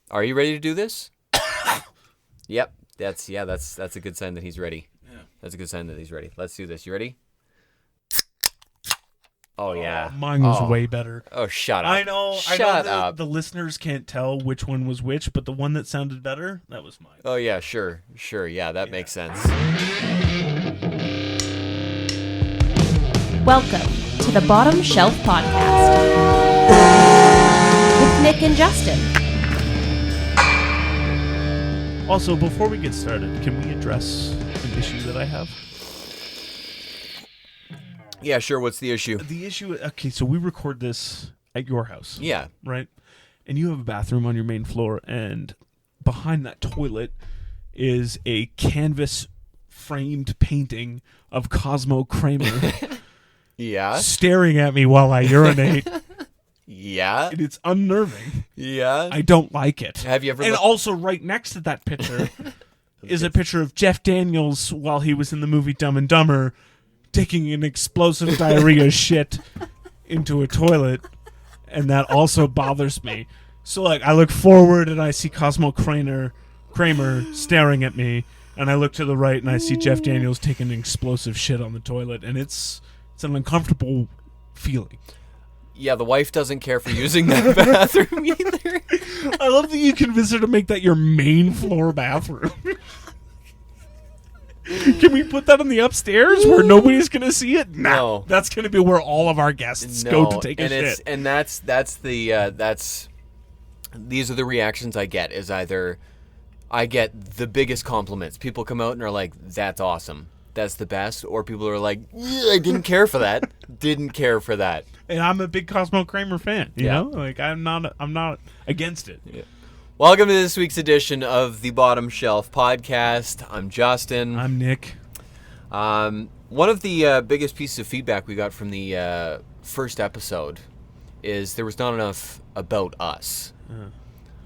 Are you ready to do this? Yep. That's a good sign that he's ready. Yeah. That's a good sign that he's ready. Let's do this. You ready? Oh, yeah. Mine was way better. Oh, shut up. I know Shut that up. the listeners can't tell which one was which, but the one that sounded better, that was mine. Oh, yeah, sure. Yeah, that makes sense. Welcome to the Bottom Shelf Podcast with Nick and Justin. Also, before we get started, can we address an issue that I have? Yeah, sure. What's the issue? The issue, okay, so we record this at your house. Yeah. Right? And you have a bathroom on your main floor, and behind that toilet is a canvas framed painting of Cosmo Kramer Yeah. staring at me while I urinate. Yeah. And it's unnerving. Yeah. I don't like it. Have you ever And looked- also right next to that picture is a picture of Jeff Daniels while he was in the movie Dumb and Dumber taking an explosive diarrhea shit into a toilet, and that also bothers me. So like I look forward and I see Cosmo Kramer staring at me, and I look to the right and I see Jeff Daniels taking an explosive shit on the toilet, and it's an uncomfortable feeling. Yeah, the wife doesn't care for using that bathroom either. I love that you convinced her to make that your main floor bathroom. Can we put that in the upstairs where nobody's gonna see it? No. That's gonna be where all of our guests go to take a shit. And that's these are the reactions I get. Is either I get the biggest compliments. People come out and are like, "That's awesome. That's the best," or people are like, "I didn't care for that. Didn't care for that." And I'm a big Cosmo Kramer fan. You Yeah. know, like I'm not against it. Yeah. Welcome to this week's edition of the Bottom Shelf Podcast. I'm Justin. I'm Nick. One of the biggest pieces of feedback we got from the first episode is there was not enough about us.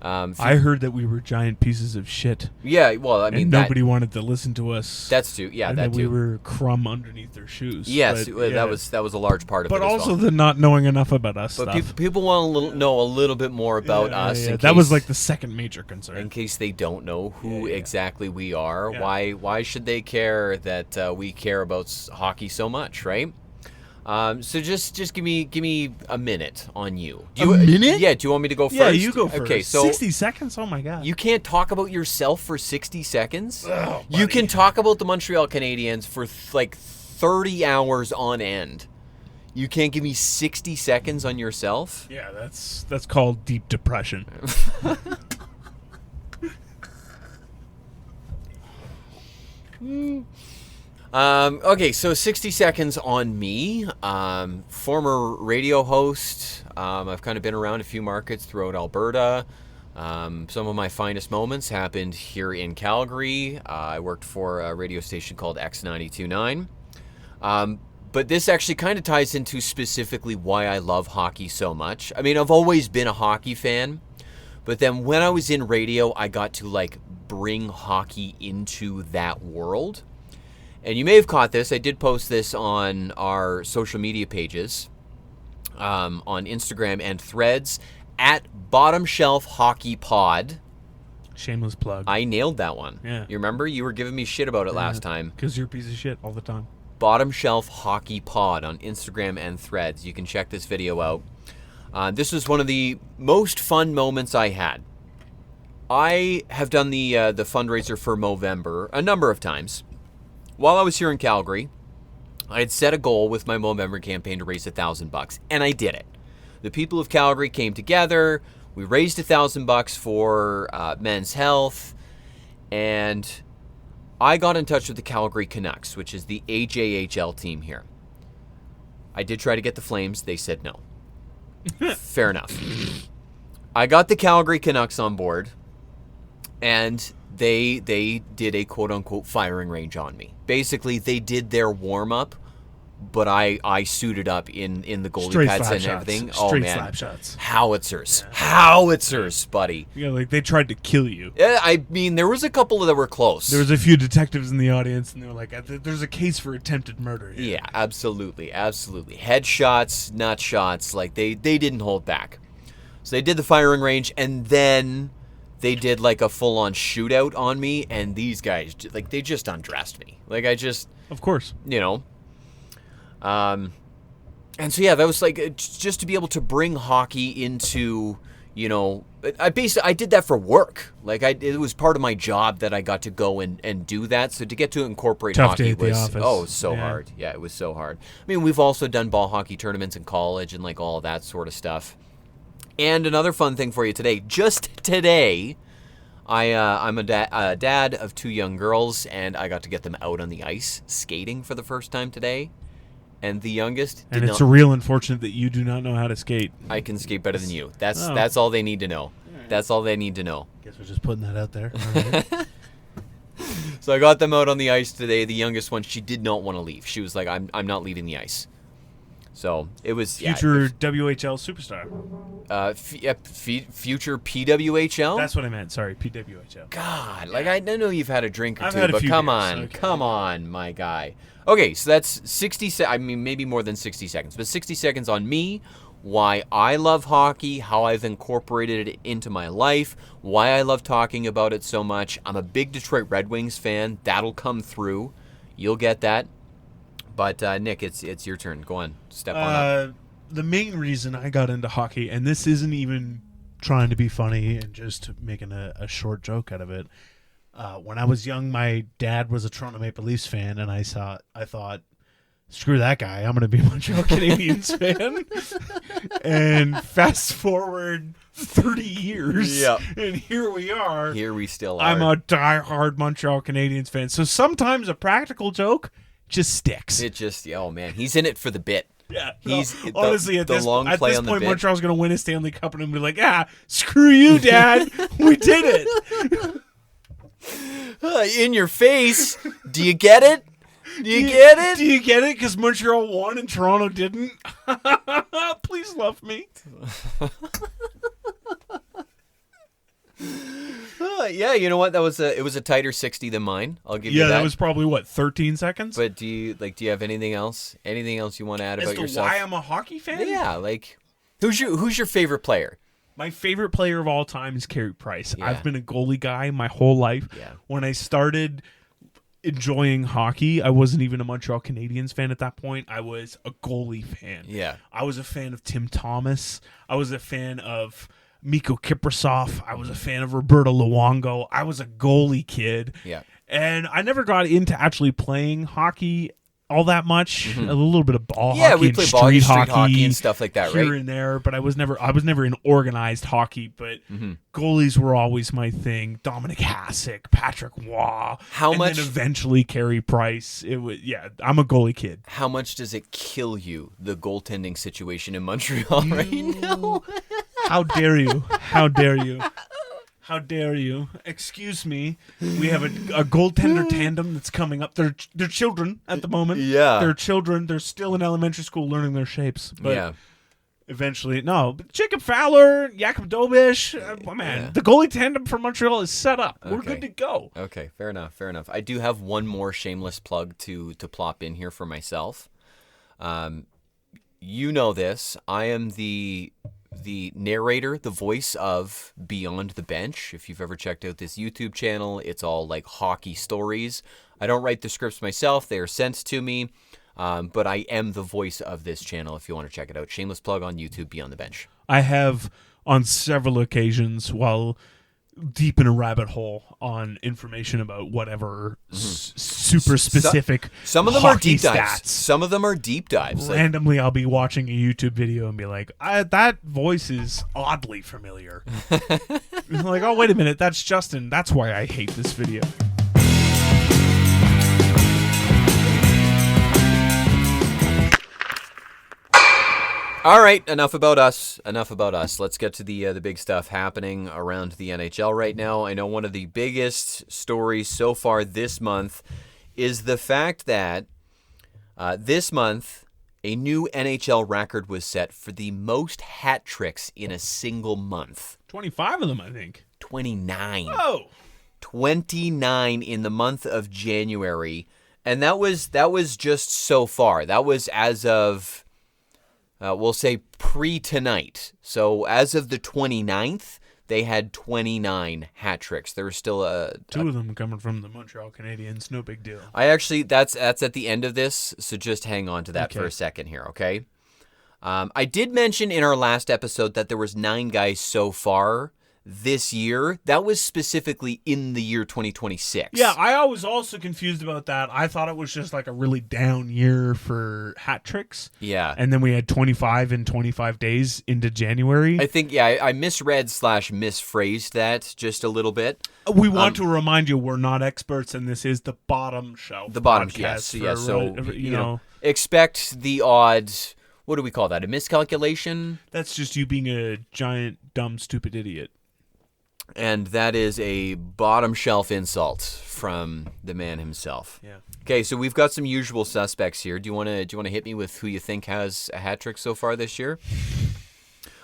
I heard that we were giant pieces of shit, Yeah, well, I mean, and nobody wanted to listen to us. that's too. Yeah, and that that we too. were crumb underneath their shoes. Yes, But, yeah. that was a large part of But it as also well. the not knowing enough about us But stuff. people want to know a little bit more about Yeah, us. yeah. In That was case- like the second major concern. in case they don't know who Yeah. exactly we are. Yeah. Why should they care that we care about hockey so much, right? So just give me a minute on you. A minute? Yeah. Do you want me to go first? Yeah, you go first. Okay, so 60 seconds? Oh, my God. you can't talk about yourself for 60 seconds. Oh, You buddy. can talk about the Montreal Canadiens for like 30 hours on end. You can't give me 60 seconds on yourself? Yeah, that's called deep depression. Okay, so 60 seconds on me. Former radio host. I've kind of been around a few markets throughout Alberta. Some of my finest moments happened here in Calgary. I worked for a radio station called X92.9. But this actually kind of ties into specifically why I love hockey so much. I mean, I've always been a hockey fan. But then when I was in radio, I got to like bring hockey into that world. And you may have caught this. I did post this on our social media pages, on Instagram and Threads, at Bottom Shelf Hockey Pod. Shameless plug. I nailed that one. Yeah. You remember? You were giving me shit about it last time. Because you're a piece of shit all the time. Bottom Shelf Hockey Pod on Instagram and Threads. You can check this video out. This was one of the most fun moments I had. I have done the fundraiser for Movember a number of times. While I was here in Calgary, I had set a goal with my Movember campaign to raise $1,000, and I did it. The people of Calgary came together. We raised $1,000 for Men's Health, and I got in touch with the Calgary Canucks, which is the AJHL team here. I did try to get the Flames. They said no. Fair enough. I got the Calgary Canucks on board, and they did a quote-unquote firing range on me. Basically, they did their warm-up, but I suited up in the goalie Straight pads slap and shots. everything. Straight Oh, man. slap shots. Howitzers. Howitzers, buddy. Yeah, like they tried to kill you. Yeah, I mean, there was a couple that were close. There was a few detectives in the audience, and they were like, "There's a case for attempted murder here." Yeah, absolutely, absolutely. Headshots, nut shots, like they didn't hold back. So they did the firing range, and then they did like a full-on shootout on me, and these guys, like, they just undressed me. Like, Of course. And so, yeah, that was like just to be able to bring hockey into, I did that for work. Like, it was part of my job that I got to go and do that. So to get to incorporate Tough hockey day at the was, office. so Yeah. hard. Yeah, it was so hard. I mean, we've also done ball hockey tournaments in college and like all of that sort of stuff. And another fun thing for you today, just today, I'm a dad of 2 young girls, and I got to get them out on the ice skating for the first time today. And the youngest did And it's real unfortunate that you do not know how to skate. I can skate better than you. That's all they need to know. That's all they need to know. Guess we're just putting that out there. All right. So I got them out on the ice today. The youngest one, she did not want to leave. She was like, I'm not leaving the ice. So it was Future WHL superstar. future PWHL. That's what I meant. Sorry, PWHL. God, like I know you've had a drink or I've two, had a but few come beers, on, okay. come on, my guy. Okay, so that's 60 I mean, maybe more than 60 seconds, but 60 seconds on me, why I love hockey, how I've incorporated it into my life, why I love talking about it so much. I'm a big Detroit Red Wings fan. That'll come through. You'll get that. But Nick, it's your turn. Go on, step on up. The main reason I got into hockey, and this isn't even trying to be funny and just making a short joke out of it. When I was young, my dad was a Toronto Maple Leafs fan, and I thought, screw that guy, I'm going to be a Montreal Canadiens fan. And fast forward 30 years, Yep. and here we are. Here we still are. I'm a diehard Montreal Canadiens fan. So sometimes a practical joke just sticks. It just, oh man, he's in it for the bit. Yeah, He's honestly the at this long play on the point, bit. Montreal's going to win a Stanley Cup, and I'm gonna be like, screw you, Dad, we did it. In your face. Do you get it? Do you get it? Do you get it? Because Montreal won and Toronto didn't. Please love me. Yeah, you know what? It was a tighter 60 than mine. I'll give you Yeah, that. that was probably what 13 seconds. But do you have anything else? Anything else you want to add As about to yourself? why I'm a hockey fan? Yeah, like who's your favorite player? My favorite player of all time is Carey Price. Yeah. I've been a goalie guy my whole life. Yeah. When I started enjoying hockey, I wasn't even a Montreal Canadiens fan at that point. I was a goalie fan. Yeah. I was a fan of Tim Thomas. I was a fan of Mikko Kiprasov. I was a fan of Roberto Luongo. I was a goalie kid. Yeah. And I never got into actually playing hockey all that much. A little bit of ball Yeah, hockey we and play street ball, street hockey and stuff like that, here right? and there, but I was never in organized hockey, but goalies were always my thing. Dominic Hasek, Patrick Waugh, How and much- then eventually Carey Price. It was I'm a goalie kid. How much does it kill you, the goaltending situation in Montreal right now? How dare you? How dare you? How dare you? Excuse me. We have a goaltender tandem that's coming up. They're children at the moment. Yeah. They're children. They're still in elementary school learning their shapes. But Yeah. eventually, no. But Jacob Fowler, Jakub Dobish, man, Yeah. the goalie tandem for Montreal is set up. We're Okay. good to go. Okay, fair enough, fair enough. I do have one more shameless plug to plop in here for myself. You know this. I am the narrator, the voice of Beyond the Bench. If you've ever checked out this YouTube channel, it's all like hockey stories. I don't write the scripts myself. They are sent to me. But I am the voice of this channel if you want to check it out. Shameless plug on YouTube, Beyond the Bench. I have on several occasions while deep in a rabbit hole on information about whatever super specific Some of them are hockey deep dives. stats. Some of them are deep dives. Like, Randomly, I'll be watching a YouTube video and be like, that voice is oddly familiar. I'm like, oh, wait a minute, that's Justin. That's why I hate this video. all right, enough about us. Enough about us. Let's get to the big stuff happening around the NHL right now. I know one of the biggest stories so far this month is the fact that this month a new NHL record was set for the most hat tricks in a single month. 25 of them, I think. 29. Oh, 29 in the month of January. And that was just so far. That was as of we'll say pre-tonight. So as of the 29th, they had 29 hat tricks. There was still Two of them coming from the Montreal Canadiens. No big deal. I actually, that's at the end of this, so just hang on to that for Okay. a second here, okay? I did mention in our last episode that there was 9 guys so far this year. That was specifically in the year 2026. Yeah, I was also confused about that. I thought it was just like a really down year for hat tricks. Yeah. And then we had 25 in 25 days into January. I think, yeah, I misread / misphrased that just a little bit. We want to remind you we're not experts, and this is the bottom shelf. The bottom, podcast yes. So, you know, expect the odd, what do we call that, a miscalculation? that's just you being a giant, dumb, stupid idiot. And that is a bottom shelf insult from the man himself. Yeah. Okay, so we've got some usual suspects here. Do you want to hit me with who you think has a hat trick so far this year?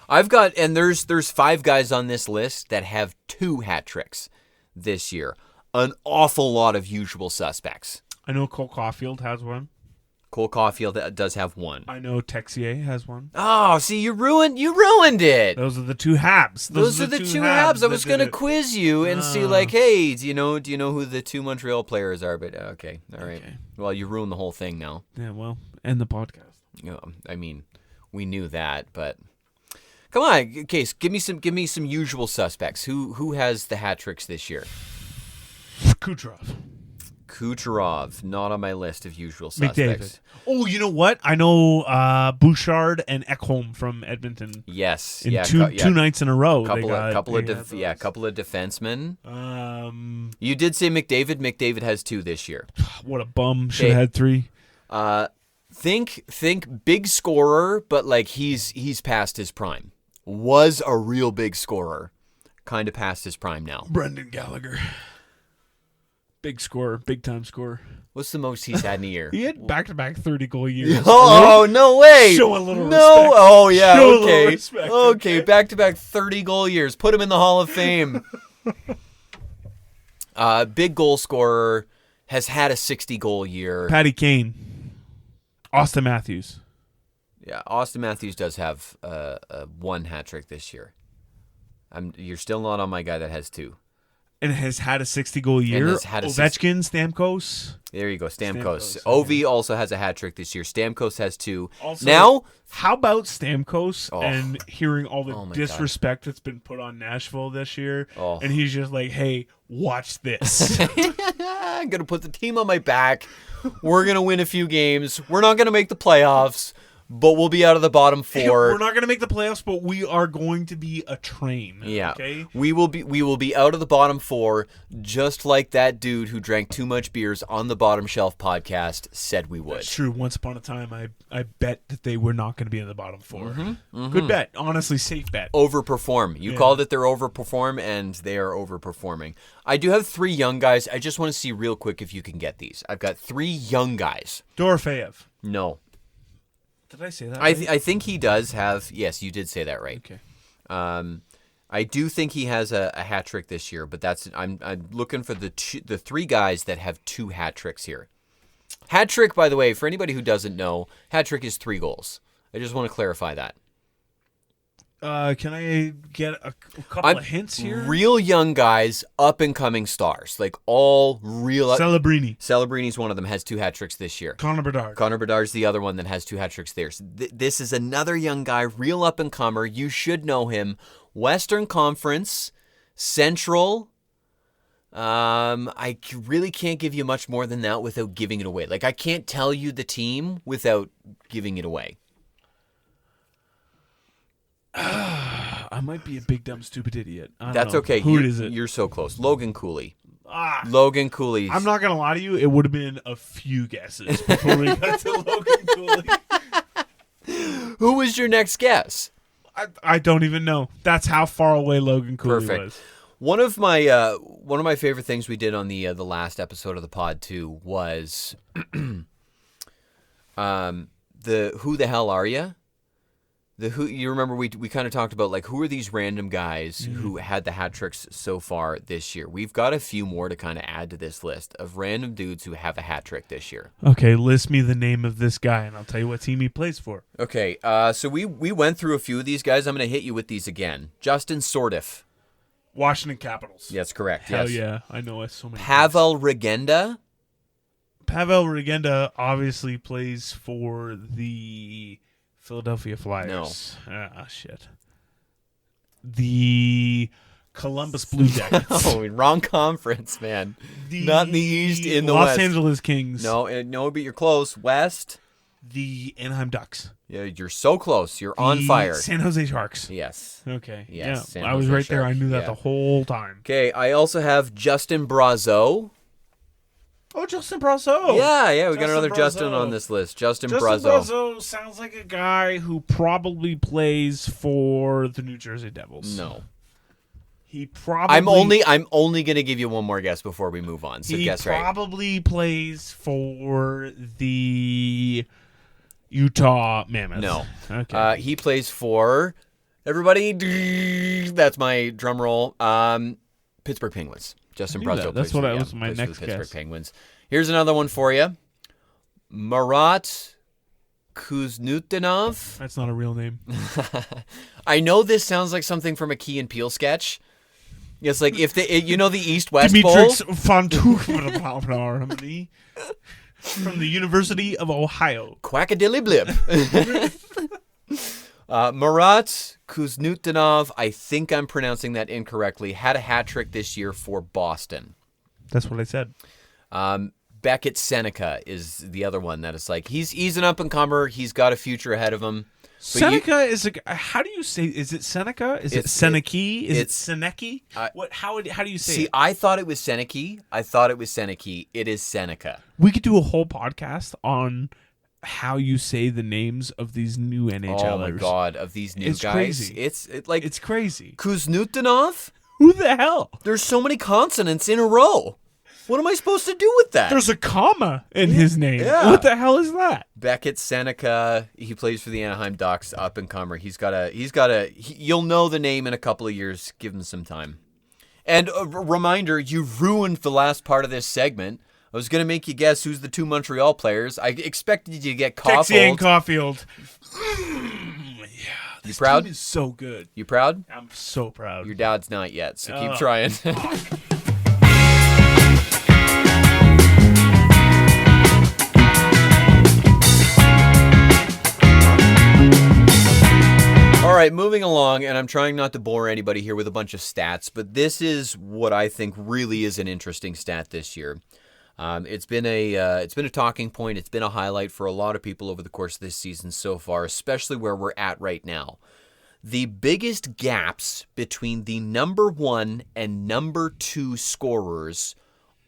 I've got, and there's 5 guys on this list that have 2 hat tricks this year. An awful lot of usual suspects. I know Cole Caulfield has one. Cole Caulfield does have 1. I know Texier has one. Oh, see, you ruined it. Those are the 2 Habs. Those are the 2 Habs. I was going to quiz you and see, like, hey, do you know who the 2 Montreal players are? But okay, all right. Okay. Well, you ruined the whole thing now. Yeah, well, end the podcast. You know, I mean, we knew that, but come on, Case, give me some usual suspects. Who has the hat tricks this year? Kucherov. Kucherov, not on my list of usual suspects. McDavid. Oh, you know what? I know Bouchard and Ekholm from Edmonton. Yes, In yeah, two nights in a row. couple of those. couple of defensemen. Um, You did say McDavid. McDavid has 2 this year. what a bum. Should have had 3. Think big scorer, but like he's past his prime. Was a real big scorer, kind of past his prime now. Brendan Gallagher. Big scorer. Big time scorer. What's the most he's had in a year? He had back-to-back 30-goal years. Oh, no way. Show a little No. respect. Oh, yeah. Show a little Okay. respect, Okay. Back-to-back 30-goal years. Put him in the Hall of Fame. Big goal scorer. Has had a 60-goal year. Patty Kane. Austin Matthews. Yeah. Austin Matthews does have 1 hat trick this year. You're still not on my guy that has 2. And has had a 60-goal year. has had a Ovechkin, Stamkos. There you go. Stamkos. Stamkos, Ovi also has a hat trick this year. Stamkos has 2. Also, Now, how about Stamkos Oh. and hearing all the Oh my disrespect that's been put on Nashville this year? Oh. And he's just like, hey, watch this. I'm going to put the team on my back. We're going to win a few games. We're not going to make the playoffs, but we'll be out of the bottom 4. We're not going to make the playoffs, but we are going to be a train. Yeah. Okay? We will be out of the bottom 4, just like that dude who drank too much beers on the Bottom Shelf podcast said we would. It's true. Once upon a time, I bet that they were not going to be in the bottom 4. Mm-hmm. Good bet. Honestly, safe bet. Overperform. You Yeah. called it their overperform, and they are overperforming. I do have 3 young guys. I just want to see real quick if you can get these. I've got 3 young guys. Dorofeyev. No. Did I say that? I right? think he does have. Yes, you did say that right. Okay. I do think he has a hat trick this year, but I'm looking for the 3 guys that have 2 hat tricks here. Hat trick, by the way, for anybody who doesn't know, hat trick is 3 goals. I just want to clarify that. Can I get a couple of hints here? Real young guys, up and coming stars, like all real. Celebrini. Celebrini's one of them, has 2 hat tricks this year. Connor Bedard. Connor Bedard's the other one that has 2 hat tricks there. So this is another young guy, real up and comer. You should know him. Western Conference, Central. I really can't give you much more than that without giving it away. Like, I can't tell you the team without giving it away. I might be a big, dumb, stupid idiot. I don't That's know. okay. Who is it? You're so close. Logan Cooley. Ah, Logan Cooley. I'm not going to lie to you. It would have been a few guesses before we got to Logan Cooley. Who was your next guess? I don't even know. That's how far away Logan Cooley Perfect. was. One of my favorite things we did on the last episode of the pod too was the Who the Hell Are Ya? You remember we kind of talked about, like, who are these random guys who had the hat tricks so far this year? We've got a few more to kind of add to this list of random dudes who have a hat trick this year. Okay, list me the name of this guy, and I'll tell you what team he plays for. Okay, so we went through a few of these guys. I'm going to hit you with these again. Justin Sordiff. Washington Capitals. That's correct. Hell yes. yeah. I know so many. Pavel Regenda. Pavel Regenda obviously plays for the Philadelphia Flyers. No. Shit. The Columbus Blue Jackets. Oh, wrong conference, man. Not in the East, in the Los West. Angeles Kings. No, but you're close. West. The Anaheim Ducks. Yeah, you're so close. You're on The fire. San Jose Sharks. Yes. Okay. Yes, Yeah. San I was Jose right there. I Sharks. knew that Yeah. the whole time. Okay, I also have Justin Brazeau. Oh, Justin Brazeau. Yeah, we got Justin another Justin Brazeau. on this list. Justin Justin Brazeau. Brazeau sounds like a guy who probably plays for the New Jersey Devils. No. He probably. I'm only gonna give you one more guess before we move on. So He guess right. probably plays for the Utah Mammoth. No. Okay. He plays for everybody. That's my drum roll. Pittsburgh Penguins. Justin knew that. Brazeau. That's plays what for, was my plays for next the Pittsburgh guess. Penguins. Here's another one for you. Marat Kuznutinov. That's not a real name. I know this sounds like something from a Key and Peele sketch. It's like if the the East-West Bowl. Dimitrix Fontour from the University of Ohio. Quackadilly blip. Marat Kuznutinov, I think I'm pronouncing that incorrectly, had a hat trick this year for Boston. That's what I said. Beckett Seneca is the other one that is like he's an up and comer. He's got a future ahead of him. Seneca is a. How do you say? Is it Seneca? Is it Seneki? Is it Seneki? What? How do you say? See, it? I thought it was Seneki. It is Seneca. We could do a whole podcast on how you say the names of these new NHLers. Oh my god, of these new It's guys, crazy. It's crazy. Kuznutinov. Who the hell? There's so many consonants in a row. What am I supposed to do with that? There's a comma in his name. Yeah. What the hell is that? Beckett Seneca. He plays for the Anaheim Ducks, up and comer. You'll know the name in a couple of years. Give him some time. And a reminder, you ruined the last part of this segment. I was going to make you guess who's the two Montreal players. I expected you to get Texier and Caulfield. Caulfield. You proud? Team is so good. You proud? I'm so proud. Your dad's not yet, so keep trying. All right, moving along, and I'm trying not to bore anybody here with a bunch of stats, but this is what I think really is an interesting stat this year. It's been a talking point. It's been a highlight for a lot of people over the course of this season so far, especially where we're at right now. The biggest gaps between the number 1 and number 2 scorers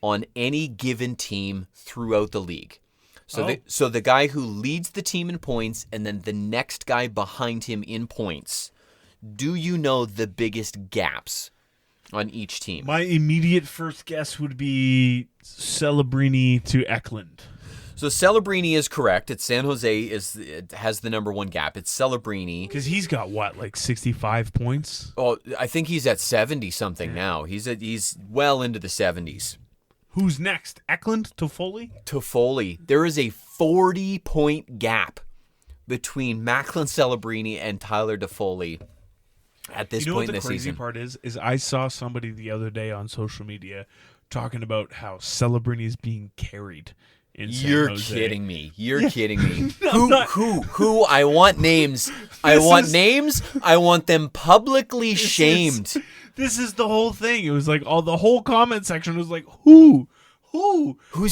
on any given team throughout the league. So the guy who leads the team in points and then the next guy behind him in points. Do you know the biggest gaps on each team? My immediate first guess would be Celebrini to Eklund. So Celebrini is correct. It's San Jose it has the number 1 gap. It's Celebrini. Because he's got, what, like 65 points? Oh, I think he's at 70 something now. He's well into the 70s. Who's next? Eklund to Foley? Toffoli. There is a 40-point gap between Macklin Celebrini and Tyler Toffoli at this point in the season. You know what the crazy part is I saw somebody the other day on social media talking about how Celebrini is being carried in San You're Jose. kidding me. You're kidding me. not. Who? I want names. I want them publicly shamed. This is the whole thing. It was like the whole comment section was like, who's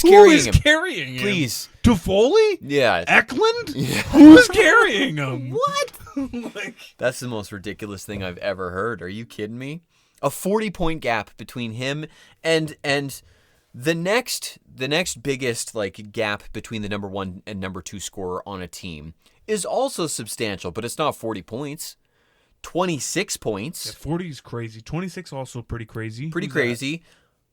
carrying him? carrying him? Please. To Foley? Yeah. Eklund? Who's carrying him? What? Like, That's the most ridiculous thing I've ever heard. Are you kidding me? A 40-point gap between him and the next biggest gap between the number 1 and number 2 scorer on a team is also substantial, but it's not 40 points. 26 points. yeah, 40 is crazy. 26 also pretty crazy. Pretty Who's crazy.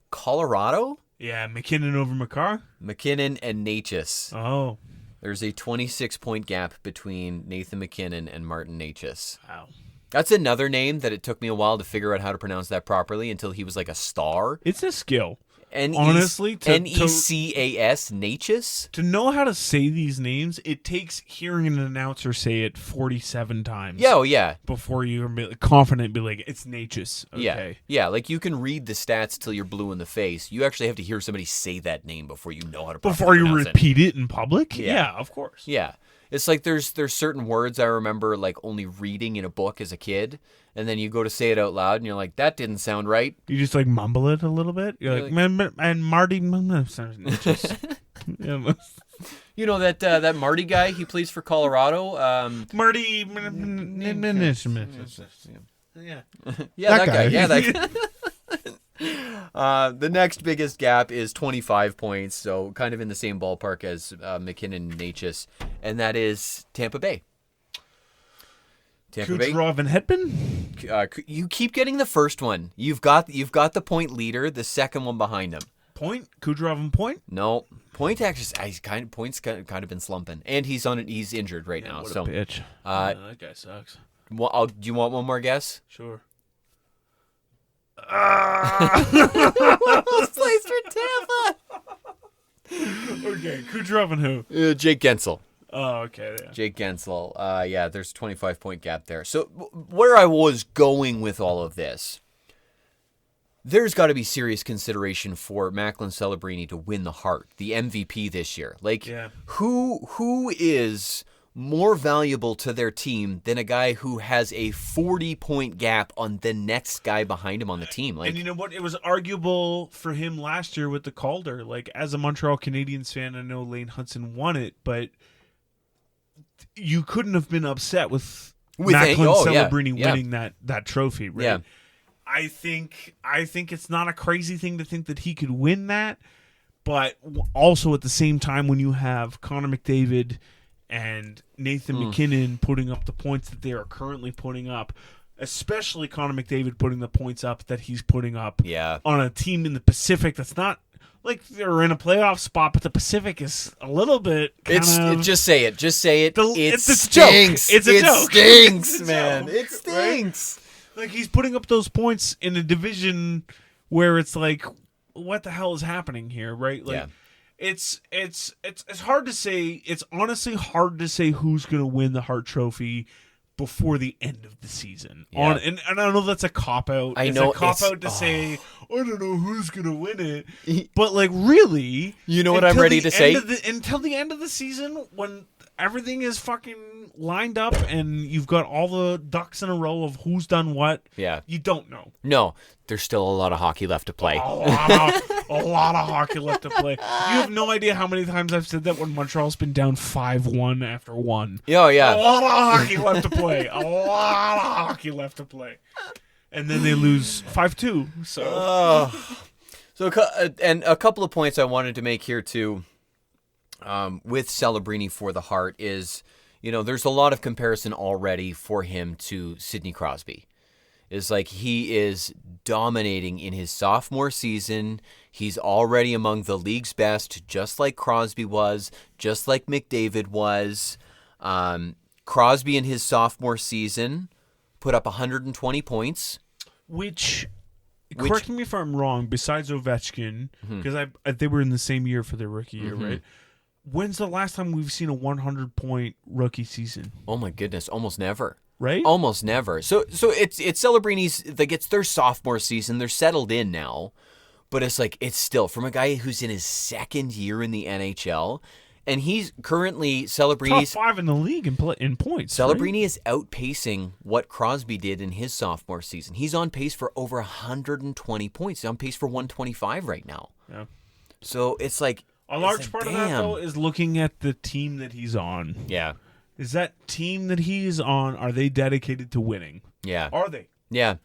Colorado? that? Yeah, McKinnon over McCarr. McKinnon and Natchez. Oh, There's a 26-point gap between Nathan McKinnon and Martin Natchez. wow. That's another name that it took me a while to figure out how to pronounce that properly until he was like a star. It's a skill. Honestly, Necas, Natchez. to know how to say these names, it takes hearing an announcer say it 47 times. Yeah, oh yeah. Before you are confident, be like, it's Natchez. Okay. Yeah. Like you can read the stats till you're blue in the face. You actually have to hear somebody say that name before you know how to. Before you pronounce repeat it in public. Yeah. Yeah, of course. Yeah. It's like there's certain words I remember like only reading in a book as a kid, and then you go to say it out loud, and you're like, that didn't sound right. You just like mumble it a little bit. You're like, and Marty. Yeah. You know that Marty guy, he plays for Colorado. Marty. Yeah. Yeah, that guy. Yeah, that guy. The next biggest gap is 25 points, so kind of in the same ballpark as McKinnon and Natchez, and that is Tampa Bay. Kucherov and Hedman? You keep getting the first one. You've got the point leader, the second one behind him. Point? Kucherov and Point? No. Point actually, Point's kind of been slumping, and he's injured right now. What so a bitch. That guy sucks. Do you want one more guess? Sure. Plays for Tampa. Okay, Kucherov and who? Jake Gensel. Oh, okay. Yeah. Jake Gensel. Yeah, there's a 25-point gap there. So where I was going with all of this, there's got to be serious consideration for Macklin Celebrini to win the Hart, the MVP this year. Like, who is more valuable to their team than a guy who has a 40-point gap on the next guy behind him on the team? Like, and you know what? It was arguable for him last year with the Calder. Like, as a Montreal Canadiens fan, I know Lane Hudson won it, but you couldn't have been upset with Macklin Celebrini winning that trophy, right? Yeah. I think it's not a crazy thing to think that he could win that, but also at the same time, when you have Connor McDavid and Nathan McKinnon putting up the points that they are currently putting up, especially Connor McDavid putting the points up that he's putting up on a team in the Pacific that's not like they're in a playoff spot, but the Pacific is a little bit just say it. Just say it. It stinks. It's a joke. It stinks, man. It stinks. Right? Like, he's putting up those points in a division where it's like, what the hell is happening here, right? Like, it's hard to say. It's honestly hard to say who's going to win the Hart Trophy before the end of the season. Yeah. And I know that's a cop-out. I know. It's a cop-out to say, I don't know who's going to win it. But, like, really... You know what I'm ready to say? Until the end of the season, when everything is fucking lined up and you've got all the ducks in a row of who's done what, you don't know. No, there's still a lot of hockey left to play. A lot of hockey left to play. You have no idea how many times I've said that when Montreal's been down 5-1 after one. Oh, yeah. A lot of hockey left to play. A lot of hockey left to play. And then they lose 5-2. So, and a couple of points I wanted to make here, too, with Celebrini for the Hart is, you know, there's a lot of comparison already for him to Sidney Crosby. It's like he is dominating in his sophomore season. He's already among the league's best, just like Crosby was, just like McDavid was. Crosby in his sophomore season put up 120 points. Which correct me if I'm wrong, besides Ovechkin, because they were in the same year for their rookie year, right? When's the last time we've seen a 100-point rookie season? Oh, my goodness. Almost never. Right? Almost never. So it's Celebrini's, like, it's their sophomore season. They're settled in now. But it's like, it's still, from a guy who's in his second year in the NHL, and he's currently, Celebrini's... Top 5 in the league in points. Celebrini is outpacing what Crosby did in his sophomore season. He's on pace for over 120 points. He's on pace for 125 right now. Yeah. So it's like... A large part of that, though, is looking at the team that he's on. Yeah. Is that team that he's on, are they dedicated to winning? Yeah. Are they? Yeah.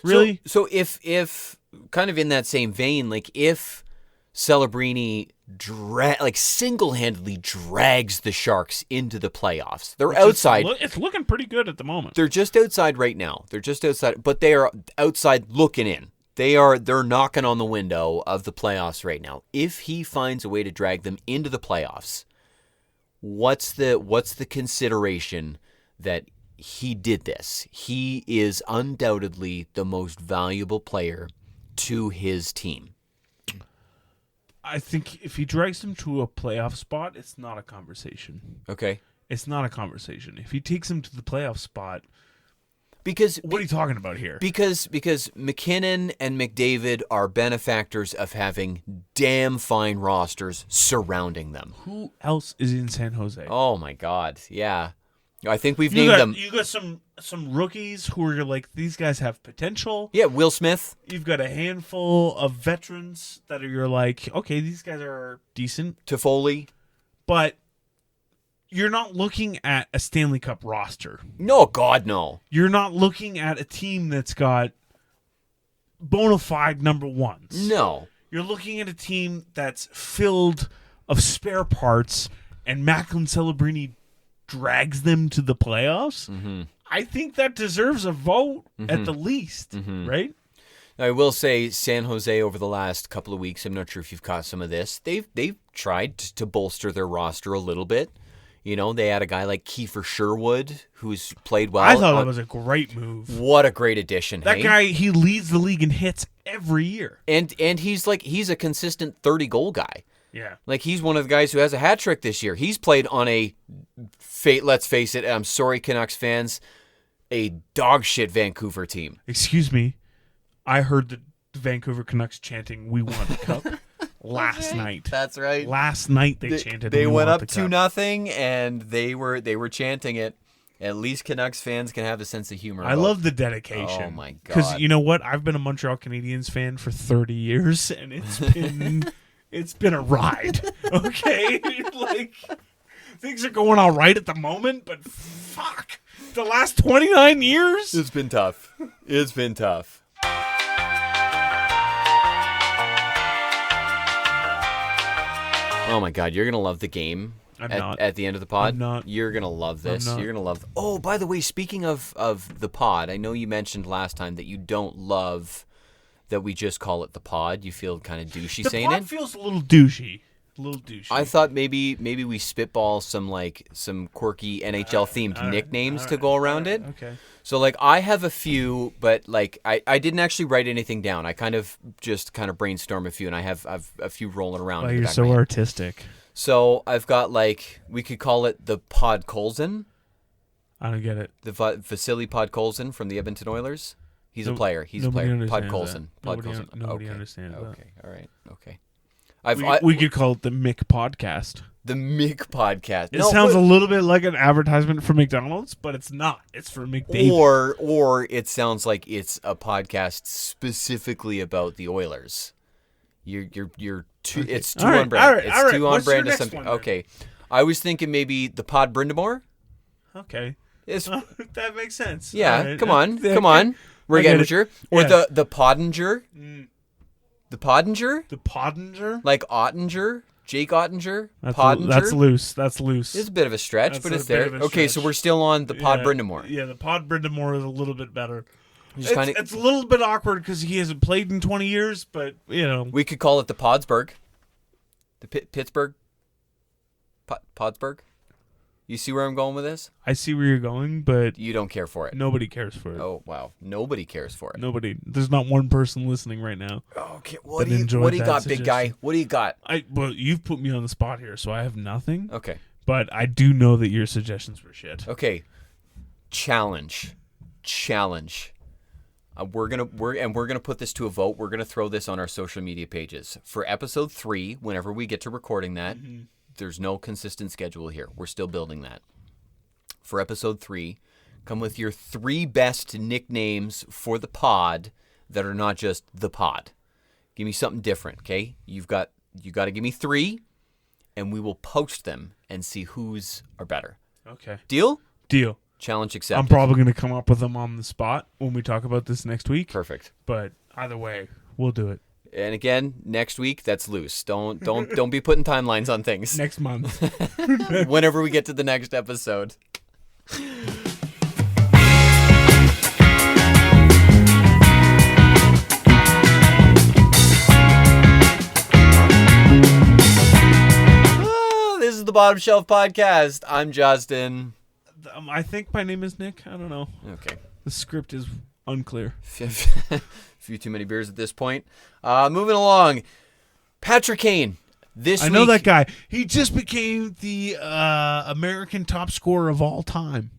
Really? So if kind of in that same vein, like if Celebrini single-handedly drags the Sharks into the playoffs, they're outside. It's looking pretty good at the moment. They're just outside right now. They're just outside, but they are outside looking in. They're knocking on the window of the playoffs right now. If he finds a way to drag them into the playoffs, what's the consideration that he did this? He is undoubtedly the most valuable player to his team. I think if he drags them to a playoff spot, it's not a conversation. Okay. It's not a conversation. If he takes them to the playoff spot, Because what are you talking about here? Because McKinnon and McDavid are benefactors of having damn fine rosters surrounding them. Who else is in San Jose? Oh my God, yeah. I think we've named them. You got some rookies who are like, these guys have potential. Yeah, Will Smith. You've got a handful of veterans that are you're like, okay, these guys are decent, Toffoli. but you're not looking at a Stanley Cup roster. No, God, no. You're not looking at a team that's got bona fide number ones. No. You're looking at a team that's filled of spare parts, and Macklin Celebrini drags them to the playoffs. Mm-hmm. I think that deserves a vote at the least, right? I will say San Jose over the last couple of weeks, I'm not sure if you've caught some of this, they've tried to bolster their roster a little bit. You know, they had a guy like Kiefer Sherwood who's played well. I thought that was a great move. What a great addition. That hey? guy, he leads the league in hits every year. And he's a consistent 30-goal guy. Yeah. Like, he's one of the guys who has a hat trick this year. He's played on let's face it, I'm sorry, Canucks fans, a dog shit Vancouver team. Excuse me. I heard the Vancouver Canucks chanting, "We want the cup," last night. That's right. Last night they chanted. They "We went want up the cup." 2-0, and they were chanting it. At least Canucks fans can have a sense of humor. I love the dedication. Oh, my God. Because you know what? I've been a Montreal Canadiens fan for 30 years, and it's been a ride. Okay, like things are going all right at the moment, but fuck, the last 29 years. It's been tough. It's been tough. Oh my God, you're gonna love the game. At the end of the pod. I'm not. You're gonna love this. I'm not. You're gonna love. Oh, by the way, speaking of the pod, I know you mentioned last time that you don't love that we just call it the pod. You feel kind of douchey saying The pod it. feels a little douchey. I thought maybe we spitball some quirky NHL themed nicknames to go around it. Okay. So like I have a few, but like I didn't actually write anything down. I kind of brainstorm a few, and I have a few rolling around. Well, in the you're back of so my head. artistic. So I've got we could call it the Pod Colson, I don't get it. the Vasily Podkolzin from the Edmonton Oilers. He's a No- player. He's a nobody player. understands Podkolzin. that. Nobody Podkolzin. nobody Okay. understands that. Okay. All right. Okay. We could call it the Mick Podcast. The Mick Podcast. It sounds a little bit like an advertisement for McDonald's, but it's not. It's for McDavid. Or it sounds like it's a podcast specifically about the Oilers. You're too. Okay. It's too All right, on brand. all right, It's all right. too on What's your brand to next something. one, then? Okay, I was thinking maybe the Pod Brindamore. Okay. It's, That makes sense. yeah, All right. come on, Yeah, come okay. on. We're I getting get mature. it. Or Yeah. the Poddinger. The Poddinger, The Pottinger? like Ottinger, Jake Ottinger. That's, Poddinger. that's loose. That's loose. It's a bit of a stretch, That's but a it's bit there. of a Okay, so stretch. we're still on the Pod Brindamore. Yeah, the Pod Brindamore is a little bit better. Just kinda- It's a little bit awkward because he hasn't played in 20 years, but, you know. We could call it the Podsburg. The Pittsburgh. Podsburg. You see where I'm going with this? I see where you're going, but You don't care for it. nobody cares for it. Oh wow, nobody cares for it. Nobody. There's not one person listening right now. Okay, That what do you enjoyed that got, big guy? suggestion. What do you got? Well, you've put me on the spot here, so I have nothing. Okay, But I do know that your suggestions were shit. okay. Challenge. We're gonna put this to a vote. We're gonna throw this on our social media pages for episode 3. Whenever we get to recording that, there's no consistent schedule here. We're still building that. For episode 3, come with your 3 best nicknames for the pod that are not just the pod. Give me something different, okay? You got to give me 3, and we will post them and see whose are better. Okay. Deal? Deal. Challenge accepted. I'm probably going to come up with them on the spot when we talk about this next week. Perfect. But either way, we'll do it. And again, next week that's loose. Don't be putting timelines on things. Next month. Whenever we get to the next episode. This is the Bottom Shelf Podcast. I'm Justin. I think my name is Nick. I don't know. Okay. The script is unclear. A few too many beers at this point. Moving along. Patrick Kane. This I know week, that guy. He just became the American top scorer of all time.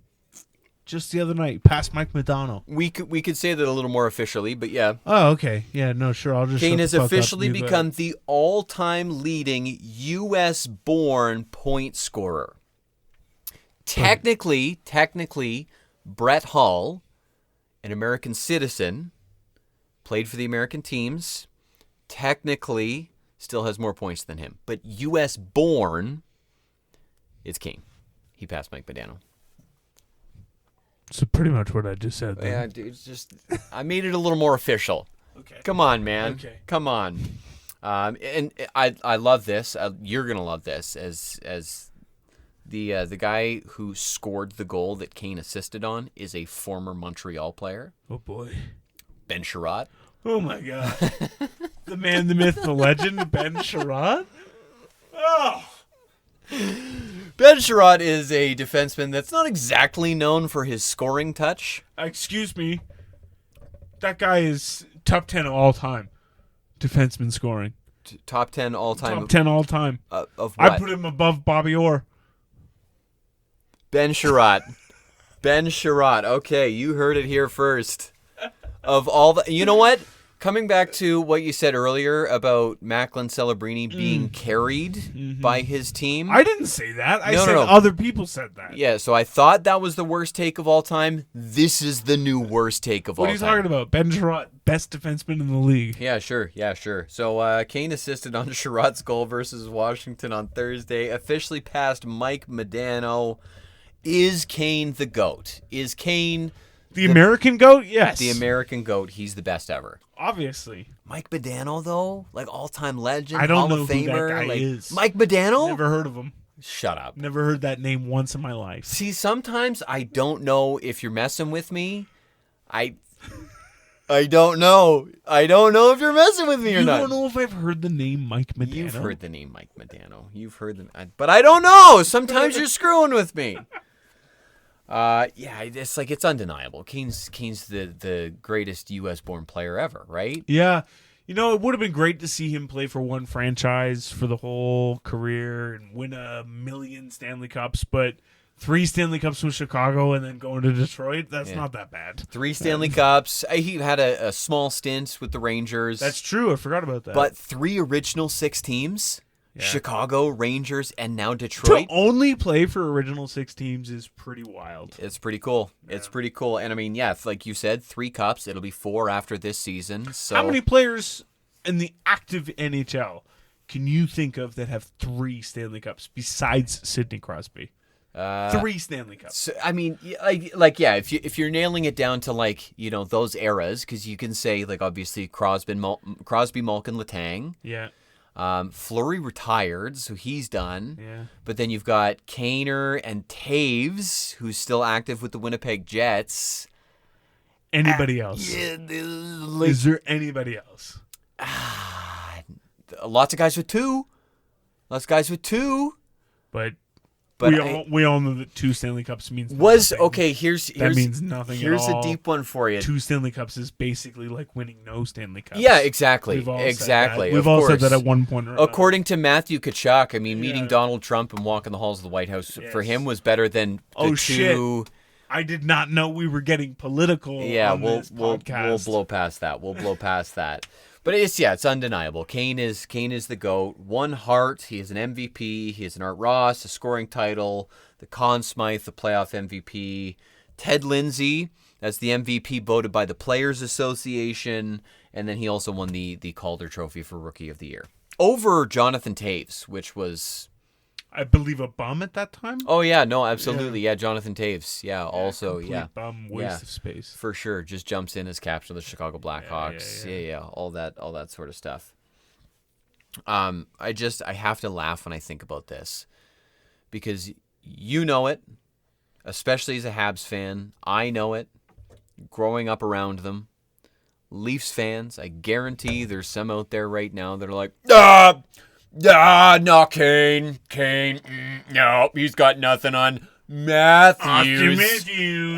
Just the other night, past Mike Modano. we could say that a little more officially, but yeah. Oh, okay. Yeah, no, sure. I'll just. Kane shut has the fuck up. officially You go become ahead. the all-time leading U.S.-born point scorer. Technically, Brett Hull, an American citizen, played for the American teams, technically still has more points than him. But U.S.-born, it's Kane. He passed Mike Modano. So pretty much what I just said. Then. Yeah, dude, it's just I made it a little more official. Okay. Come on, man. Okay. Come on. And I love this. You're gonna love this as the guy who scored the goal that Kane assisted on is a former Montreal player, Oh boy. Ben Sherratt. Oh my god. The man, the myth, the legend, Ben Sherratt. Oh. Ben Sherratt is a defenseman that's not exactly known for his scoring touch. Excuse me. That guy is top 10 of all time. Defenseman scoring. Top 10 all-time Top 10 all time. of what? I put him above Bobby Orr. Ben Sherratt. Ben Sherratt. Okay, you heard it here first. Of all the, you know what? Coming back to what you said earlier about Macklin Celebrini being carried by his team. I didn't say that. I No, said no. other people said that. Yeah, so I thought that was the worst take of all time. This is the new worst take of What all are you time. talking about? Ben Sherratt, best defenseman in the league. Yeah, sure. So Kane assisted on Sherratt's goal versus Washington on Thursday. Officially passed Mike Modano. Is Kane the GOAT? Is Kane The American GOAT? Yes. the American GOAT? He's the best ever. Obviously. Mike Modano, though? Like all-time legend? I don't Hall know of who that Famer? guy like, is. Mike Modano? Never heard of him. Shut up. Never heard that name once in my life. See, sometimes I don't know if you're messing with me. I don't know. I don't know if you're messing with me or You not. don't know if I've heard the name Mike Modano. You've heard the name Mike Modano. You've heard them, but I don't know. Sometimes you're screwing with me. Yeah, it's like it's undeniable. Kane's the greatest U.S.-born player ever, right? Yeah. You know, it would have been great to see him play for one franchise for the whole career and win a million Stanley Cups, but 3 Stanley Cups with Chicago and then going to Detroit, that's not that bad. 3 Stanley Cups. He had a small stint with the Rangers. That's true. I forgot about that. But 3 original 6 teams. Yeah. Chicago, Rangers, and now to Detroit. only play for original 6 teams is pretty wild. It's pretty cool. It's pretty cool. And I mean, yeah, like you said, 3 cups. It'll be 4 after this season. So How many players in the active NHL can you think of that have 3 Stanley Cups besides Sidney Crosby? 3 Stanley Cups. So, I mean, like yeah, if you're nailing it down to like those eras, because you can say like obviously Crosby, Malkin, Letang, Yeah. Fleury retired, so he's done. Yeah. But then you've got Kaner and Taves, who's still active with the Winnipeg Jets. Anybody else? Yeah, Is there anybody else? lots of guys with 2. But But we all know that 2 Stanley Cups means was nothing. okay. Here's That means nothing. Here's at all. a deep one for you. 2 Stanley Cups is basically like winning no Stanley Cups. Yeah, exactly. We've all Exactly. Said that. We've of all course. said that at one point or another. According to Matthew Kachuk, I mean, meeting Yeah. Donald Trump and walking the halls of the White House for Yes. him was better than the Oh, 2. shit. I did not know we were getting political. Yeah, on we'll this we'll podcast. blow past that. We'll blow past that. But it's undeniable. Kane is the GOAT. 1 Hart. He is an MVP. He has an Art Ross, a scoring title, the Conn Smythe, the playoff MVP. Ted Lindsay as the MVP voted by the Players Association, and then he also won the Calder Trophy for Rookie of the Year over Jonathan Taves, which was. I believe a bum at that time. Oh yeah, no, absolutely, yeah. Jonathan Taves, yeah, also, Complete yeah. bum waste of space. For sure, just jumps in as captain of the Chicago Blackhawks. Yeah, all that sort of stuff. I have to laugh when I think about this because you know it, especially as a Habs fan. I know it, growing up around them. Leafs fans, I guarantee there's some out there right now that are like, no, Kane, no, he's got nothing on Matthews.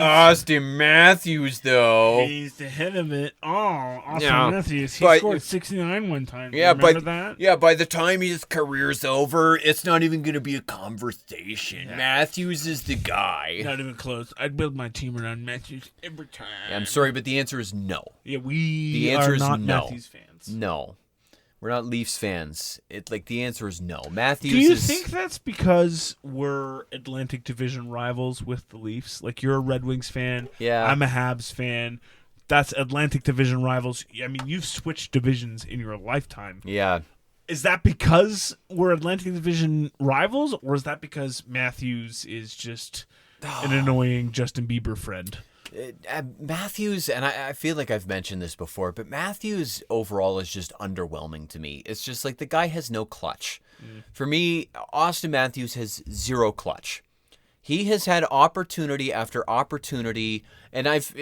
Austin Matthews, though. He's the head of it. Oh, Austin Yeah. Matthews. He But- scored 69 one time. Yeah, Remember but that? yeah, by the time his career's over, it's not even going to be a conversation. Matthews is the guy. Not even close. I'd build my team around Matthews every time. Yeah, I'm sorry, but the answer is no. Yeah, we The answer are is not no. Matthews fans. No. We're not Leafs fans. The answer is no. Matthews Do you is think that's because we're Atlantic Division rivals with the Leafs? Like, you're a Red Wings fan. Yeah. I'm a Habs fan. That's Atlantic Division rivals. I mean, you've switched divisions in your lifetime. Yeah. Is that because we're Atlantic Division rivals, or is that because Matthews is just an annoying Justin Bieber friend? Matthews, and I feel like I've mentioned this before, but Matthews overall is just underwhelming to me. It's just like the guy has no clutch. For me, Austin Matthews has zero clutch. He has had opportunity after opportunity, and I've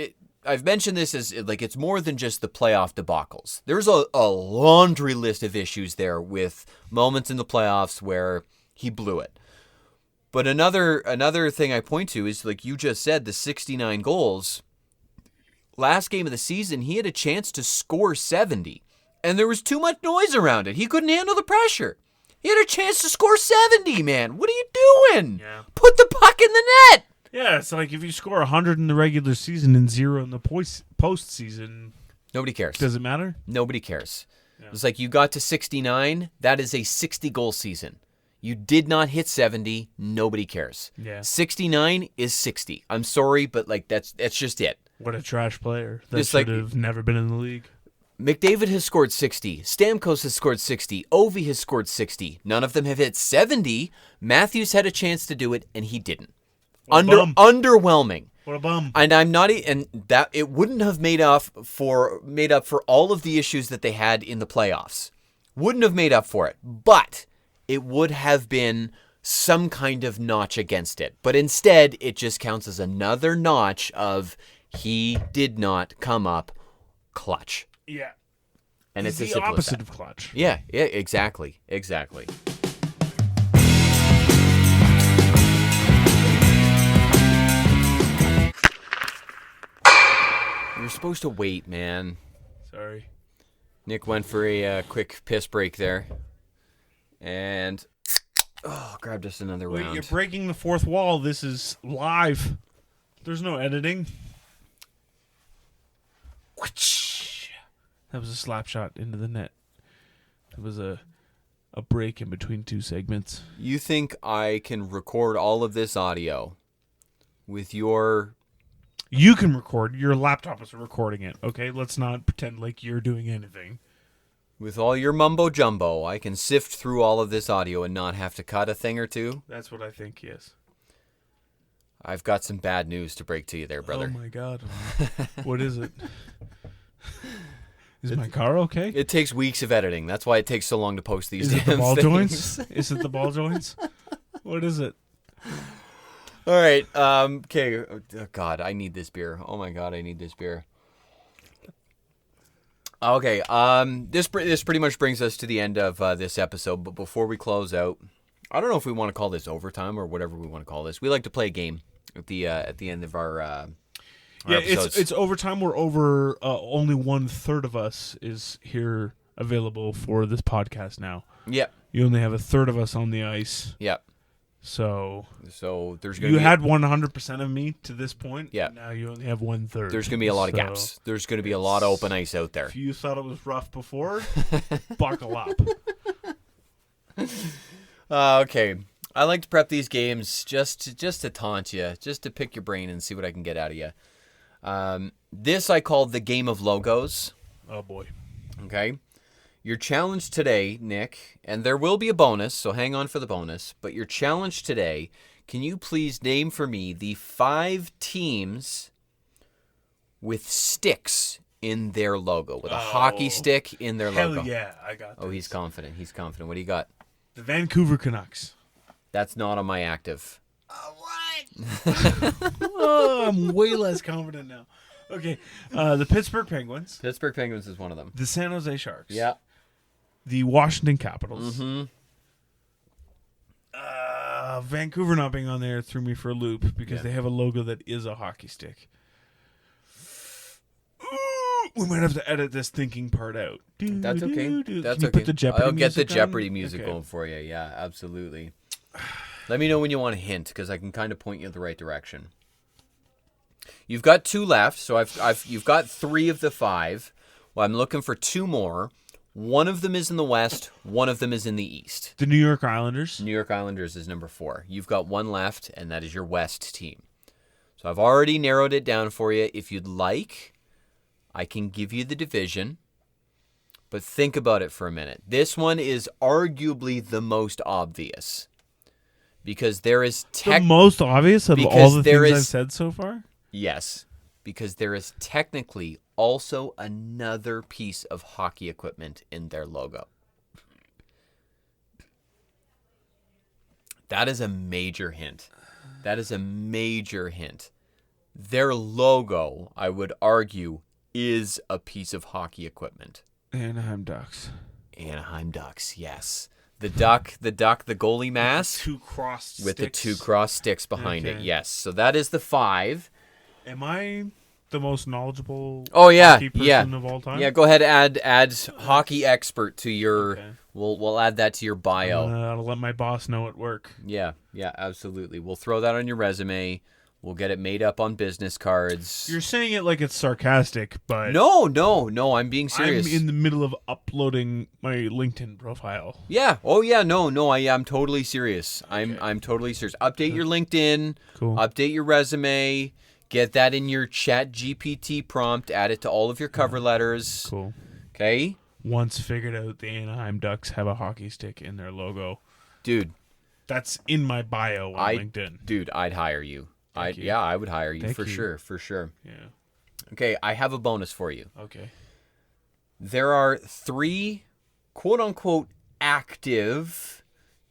mentioned this as like it's more than just the playoff debacles. There's a laundry list of issues there with moments in the playoffs where he blew it. But another thing I point to is, like you just said, the 69 goals. Last game of the season, he had a chance to score 70, and there was too much noise around it. He couldn't handle the pressure. He had a chance to score 70, man. What are you doing? Yeah. Put the puck in the net. Yeah, it's like if you score 100 in the regular season and 0 in the postseason, Nobody cares. does it matter? Nobody cares. It's like you got to 69. That is a 60-goal season. You did not hit 70. Nobody cares. Yeah. 69 is 60. I'm sorry, but like that's just it. What a trash player. That It's should like- have never been in the league. McDavid has scored 60. Stamkos has scored 60. Ovi has scored 60. None of them have hit 70. Matthews had a chance to do it, and he didn't. What a bum. Underwhelming. What a bum. And I'm not, and that it wouldn't have made up for all of the issues that they had in the playoffs. Wouldn't have made up for it, but it would have been some kind of notch against it. But instead, it just counts as another notch of he did not come up clutch. Yeah. And It's it's as the simple as opposite that. of clutch. Yeah, exactly. You're supposed to wait, man. Sorry. Nick went for a quick piss break there. And, grabbed us another Wait, round. you're breaking the fourth wall. This is live. There's no editing. That was a slap shot into the net. It was a break in between two segments. You think I can record all of this audio with your... You can record. Your laptop is recording it, okay? Let's not pretend like you're doing anything. With all your mumbo jumbo, I can sift through all of this audio and not have to cut a thing or two? That's what I think, yes. I've got some bad news to break to you there, brother. Oh my god. What is it? Is my car okay? It takes weeks of editing. That's why it takes so long to post these Is it the damn ball things. joints? Is it the ball joints? What is it? All right. Okay. Oh, God, I need this beer. Oh my God, I need this beer. Okay. This pretty much brings us to the end of this episode. But before we close out, I don't know if we want to call this overtime or whatever we want to call this. We like to play a game at the end of our episodes. it's overtime. We're over. Only 1/3 of us is here available for this podcast now. Yep. You only have 1/3 of us on the ice. Yep. So there's going to you be had 100% of me to this point. Yeah. Now you only have 1/3. there's going to be a lot of So gaps. There's going to be a lot of open ice out there. If you thought it was rough before, buckle up. Okay. I like to prep these games just to taunt you, just to pick your brain and see what I can get out of you. This I called the game of logos. Oh boy. Okay. Your challenge today, Nick, and there will be a bonus, so hang on for the bonus, but your challenge today, can you please name for me the 5 teams with sticks in their logo, with a hockey stick in their Hell logo? yeah, I got this. Oh, he's confident. What do you got? The Vancouver Canucks. That's not on my active. Oh, I'm way less confident now. Okay, the Pittsburgh Penguins, Pittsburgh Penguins is one of them. the San Jose Sharks, Yeah. the Washington Capitals, Vancouver not being on there threw me for a loop because Yeah. they have a logo that is a hockey stick. Ooh, we might have to edit this thinking part out. That's okay. That's Can you okay. put the Jeopardy I'll get the music on? Jeopardy music Okay. going for you. Yeah, absolutely. Let me know when you want a hint, because I can kind of point you in the right direction. You've got 2 left, so you've got 3 of the 5. Well, I'm looking for 2 more. One of them is in the West. One of them is in the East. The New York Islanders. New York Islanders is number 4. You've got 1 left, and that is your West team. So I've already narrowed it down for you. If you'd like, I can give you the division. But think about it for a minute. This one is arguably the most obvious. Because there is The most obvious of all the there things I've is- said so far? Yes, because there is technically also another piece of hockey equipment in their logo. That is a major hint. That is a major hint. Their logo, I would argue, is a piece of hockey equipment. Anaheim Ducks. Anaheim Ducks, yes. The goalie mask 2 crossed with sticks. the 2 cross sticks behind it. Okay. Yes. So that is the 5. Am I the most knowledgeable Oh yeah, hockey person yeah, of all time? yeah. Go ahead, add hockey expert to your. Okay. We'll add that to your bio. I'll let my boss know at work. Yeah, absolutely. We'll throw that on your resume. We'll get it made up on business cards. You're saying it like it's sarcastic, but No, I'm being serious. I'm in the middle of uploading my LinkedIn profile. Yeah. Oh yeah. No. I'm totally serious. I'm totally serious. Update your LinkedIn. Cool. Update your resume. Get that in your Chat GPT prompt. Add it to all of your cover letters. Cool. Okay. Once figured out the Anaheim Ducks have a hockey stick in their logo. Dude. That's in my bio on LinkedIn. Dude, I'd hire you. Thank you. Yeah, I would hire you Thank for you. sure, for sure. Yeah. Okay, I have a bonus for you. Okay. There are 3 quote-unquote active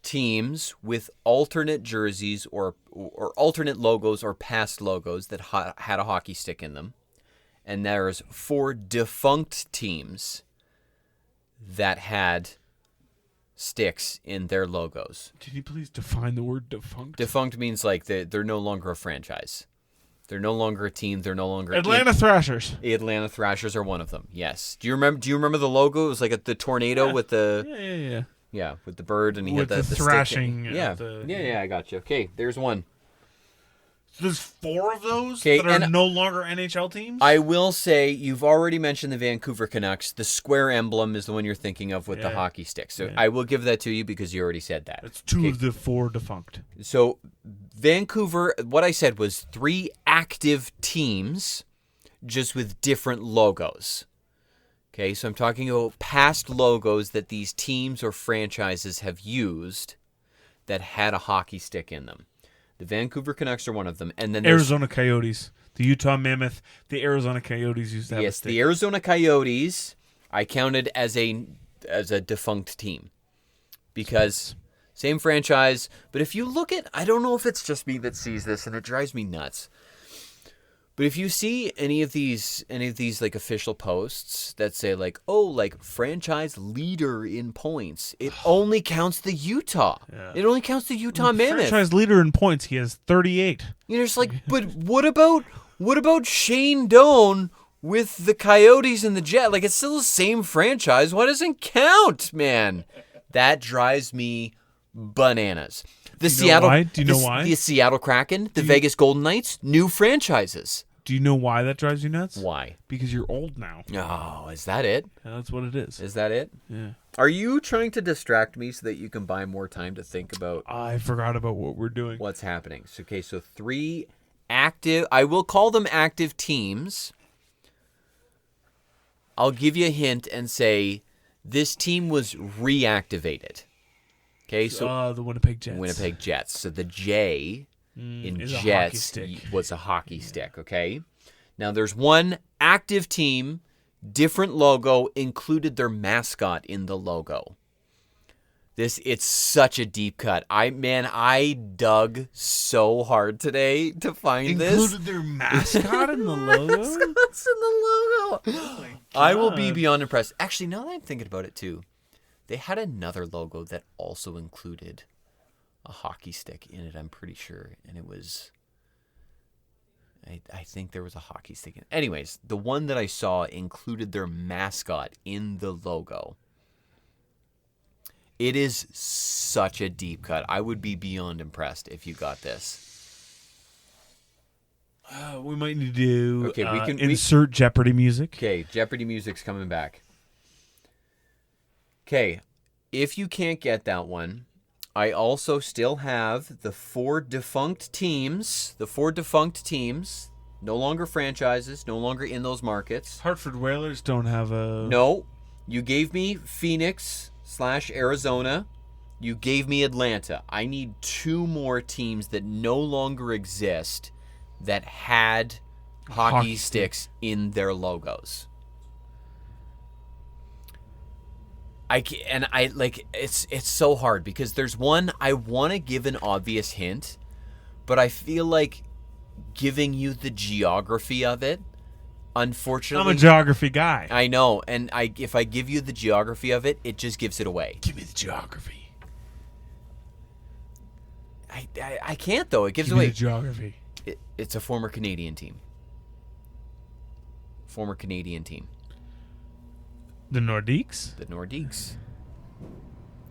teams with alternate jerseys or alternate logos or past logos that had a hockey stick in them. And there's 4 defunct teams that had sticks in their logos. Can you please define the word defunct? Defunct means like they're no longer a franchise. They're no longer a team. They're no longer Atlanta Thrashers. Atlanta Thrashers are one of them. Yes. Do you remember the logo? It was like the tornado with the Yeah. with the bird and he With had the the stick. thrashing Yeah. of the- Yeah. I got you. Okay. There's one. So there's 4 of those 'Kay, that are and no longer NHL teams? I will say you've already mentioned the Vancouver Canucks. The square emblem is the one you're thinking of with the Yeah. hockey stick. So Yeah. I will give that to you because you already said that. It's 2 Okay. of the 4 defunct. So Vancouver, what I said was 3 active teams, just with different logos. Okay, so I'm talking about past logos that these teams or franchises have used that had a hockey stick in them. The Vancouver Canucks are one of them, and then there's Arizona Coyotes. The Utah Mammoth. The Arizona Coyotes used to have a yes, stick. the Arizona Coyotes. I counted as a defunct team because same franchise. But if you look at, I don't know if it's just me that sees this, and it drives me nuts. But if you see any of these like official posts that say like, oh, like franchise leader in points, it only counts the Utah. Yeah. It only counts the Utah Mammoth. Franchise leader in points. He has 38. You're just like, but what about Shane Doan with the Coyotes and the Jet? Like, it's still the same franchise. Why doesn't it count, man? That drives me bananas. The Do you know why? Do you know the, why? The Seattle Kraken, the Vegas Golden Knights, new franchises. Do you know why that drives you nuts? Why? Because you're old now. Oh, is that it? Yeah, that's what it is. Is that it? Yeah. Are you trying to distract me so that you can buy more time to think about I forgot about what we're doing. what's happening? So, okay, so 3 active, I will call them active teams. I'll give you a hint and say this team was reactivated. Okay, so The Winnipeg Jets. Winnipeg Jets. So the J in is a hockey Jets stick. was a hockey stick, okay? Now there's one active team, different logo, included their mascot in the logo. It's such a deep cut. I dug so hard today to find this. Included their mascot in the logo? Mascots in the logo. I will be beyond impressed. Actually, now that I'm thinking about it too, they had another logo that also included a hockey stick in it, I'm pretty sure. And it was... I think there was a hockey stick in it. Anyways, the one that I saw included their mascot in the logo. It is such a deep cut. I would be beyond impressed if you got this. We might need to Okay, we can insert Jeopardy music. Okay, Jeopardy music's coming back. Okay, if you can't get that one, I also still have the four defunct teams, no longer franchises, no longer in those markets. Hartford Whalers don't have a... No, you gave me Phoenix/Arizona. You gave me Atlanta. I need two more teams that no longer exist that had hockey sticks in their logos. It's so hard because there's one I want to give an obvious hint, but I feel like giving you the geography of it, unfortunately. I'm a geography guy. I know, and if I give you the geography of it, it just gives it away. Give me the geography. I can't though. It gives Give away. me the geography. It's a former Canadian team. The Nordiques? The Nordiques.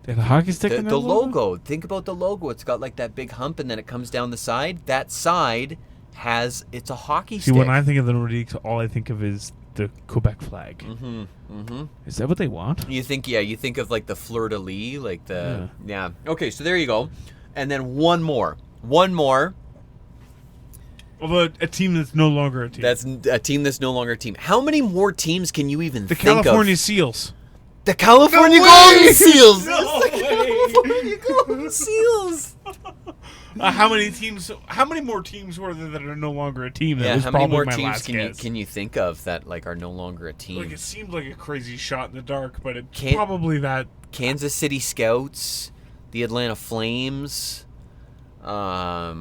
They have a hockey stick in The their logo. Think about the logo. It's got like that big hump, and then it comes down the side. That side it's a hockey See, stick. when I think of the Nordiques, all I think of is the Quebec flag. Mm-hmm. Mm-hmm. Is that what they want? You think of like the fleur de lis, like the yeah. Okay, so there you go, and then one more. Although a team that's no longer a team. That's a team that's no longer a team. How many more teams can you even the think of? California Seals. The California No Golden way! Seals. No It's the California Golden Seals. How many more teams were there that are no longer a team? That Yeah, was how many probably more my teams last guess. can you think of that like are no longer a team? Like, it seemed like a crazy shot in the dark, but it's Can't- probably that. Kansas City Scouts, the Atlanta Flames. I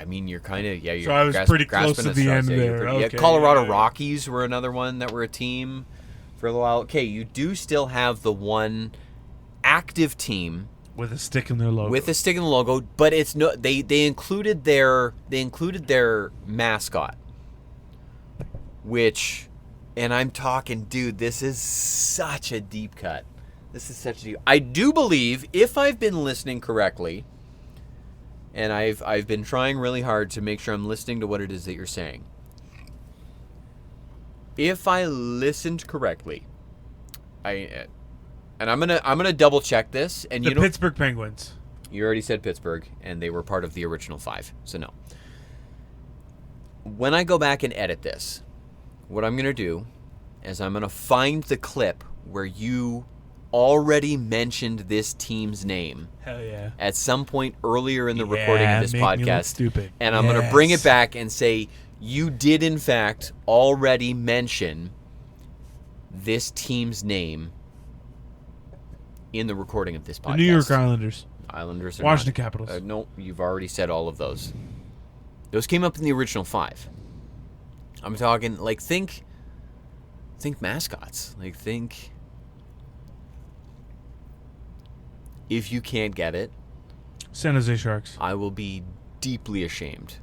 mean, you're kind of you're. So I was pretty close grasping to at the straws end You're there. pretty- Okay, Colorado yeah. Rockies were another one that were a team for a little while. Okay, you do still have the one active team With a stick in their logo. with a stick in the logo, but it's no. They included their mascot, which, and I'm talking, dude. This is such a deep cut. I do believe, if I've been listening correctly, and I've been trying really hard to make sure I'm listening to what it is that you're saying. If I listened correctly, I'm gonna double check this, and the Pittsburgh Penguins. You already said Pittsburgh, and they were part of the original 5, so no. When I go back and edit this, what I'm gonna do is I'm gonna find the clip where you already mentioned this team's name Hell yeah. at some point earlier in the recording of this make me look podcast, stupid. and I'm going to bring it Yes. back and say you did in fact already mention this team's name in the recording of this podcast. The New York Islanders. Islanders, Washington Capitals. No, you've already said all of those. Those came up in the original 5. I'm talking like think mascots. Like think. If you can't get it, San Jose Sharks. I will be deeply ashamed.